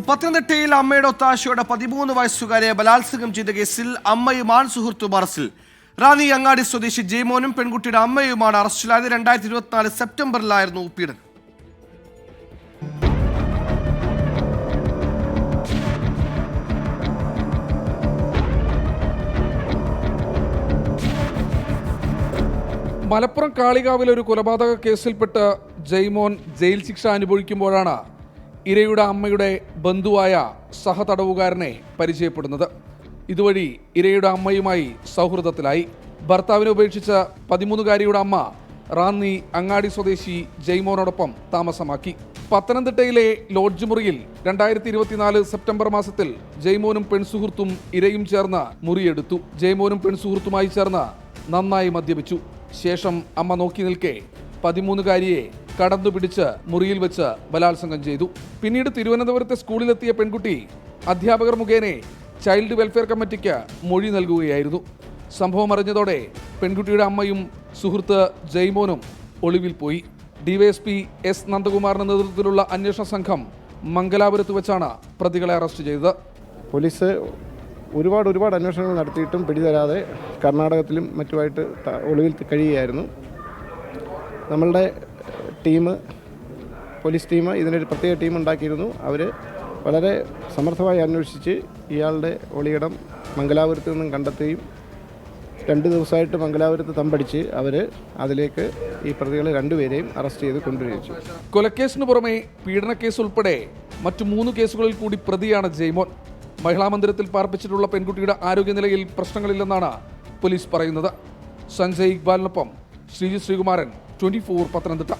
പത്തനംതിട്ടയിൽ അമ്മയുടെ ഒത്താശയോടെ 13 വയസ്സുകാരെ ബലാത്സംഗം ചെയ്ത കേസിൽ അമ്മയും ആൺ സുഹൃത്തും അറസ്റ്റിൽ. റാന്നി അങ്ങാടി സ്വദേശി ജെയ്മോനും പെൺകുട്ടിയുടെ അമ്മയുമാണ് അറസ്റ്റിലായത്. 2024 സെപ്റ്റംബറിലായിരുന്നു പീഡനം. മലപ്പുറം കാളികാവിലെ ഒരു കൊലപാതക കേസിൽപ്പെട്ട് ജെയ്മോൻ ജയിൽ ശിക്ഷ അനുഭവിക്കുമ്പോഴാണ് ഇരയുടെ അമ്മയുടെ ബന്ധുവായ സഹതടവുകാരനെ പരിചയപ്പെടുന്നത്. ഇതുവഴി ഇരയുടെ അമ്മയുമായി സൗഹൃദത്തിലായി. ഭർത്താവിനെ ഉപേക്ഷിച്ച 13-കാരിയുടെ അമ്മ റാന്നി അങ്ങാടി സ്വദേശി ജെയ്മോനോടൊപ്പം താമസമാക്കി. പത്തനംതിട്ടയിലെ ലോഡ്ജ് മുറിയിൽ 2024 സെപ്റ്റംബർ മാസത്തിൽ ജെയ്മോനും പെൺസുഹൃത്തും ഇരയും ചേർന്ന് മുറിയെടുത്തു. ജെയ്മോനും പെൺസുഹൃത്തുമായി ചേർന്ന് നന്നായി മദ്യപിച്ചു. ശേഷം അമ്മ നോക്കി നിൽക്കെ 13-കാരിയെ കടന്നുപിടിച്ച് മുറിയിൽ വെച്ച് ബലാത്സംഗം ചെയ്തു. പിന്നീട് തിരുവനന്തപുരത്തെ സ്കൂളിലെത്തിയ പെൺകുട്ടി അധ്യാപകർ മുഖേന ചൈൽഡ് വെൽഫെയർ കമ്മിറ്റിക്ക് മൊഴി നൽകുകയായിരുന്നു. സംഭവം അറിഞ്ഞതോടെ പെൺകുട്ടിയുടെ അമ്മയും സുഹൃത്ത് ജെയ്മോനും ഒളിവിൽ പോയി. ഡിവൈഎസ്പി എസ് നന്ദകുമാറിന്റെ നേതൃത്വത്തിലുള്ള അന്വേഷണ സംഘം മംഗലാപുരത്ത് വെച്ചാണ് പ്രതികളെ അറസ്റ്റ് ചെയ്തത്. പോലീസ് ഒരുപാട് അന്വേഷണങ്ങൾ നടത്തിയിട്ടും പിടിതരാതെ കർണാടകത്തിലും മറ്റുമായിട്ട് ഒളിവിൽ കഴിയുകയായിരുന്നു. നമ്മളുടെ പോലീസ് ടീം ഇതിനൊരു പ്രത്യേക ടീം ഉണ്ടാക്കിയിരുന്നു. അവർ വളരെ സമർത്ഥമായി അന്വേഷിച്ച് ഇയാളുടെ ഒളിയിടം മംഗലാപുരത്ത് നിന്നും കണ്ടെത്തുകയും 2 ദിവസമായിട്ട് മംഗലാപുരത്ത് തമ്പടിച്ച് അവർ അതിലേക്ക് ഈ പ്രതികളെ 2 പേരെയും അറസ്റ്റ് ചെയ്ത് കൊണ്ടുവരിച്ചു. കൊലക്കേസിന് പുറമെ പീഡനക്കേസ് ഉൾപ്പെടെ മറ്റു 3 കേസുകളിൽ കൂടി പ്രതിയാണ് ജെയ്മോൻ. മഹിളാ മന്ദിരത്തിൽ പാർപ്പിച്ചിട്ടുള്ള പെൺകുട്ടിയുടെ ആരോഗ്യനിലയിൽ പ്രശ്നങ്ങളില്ലെന്നാണ് പോലീസ് പറയുന്നത്. സഞ്ജയ് ഇക്ബാലിനൊപ്പം ശ്രീകുമാരൻ, 24 പത്തനംതിട്ട.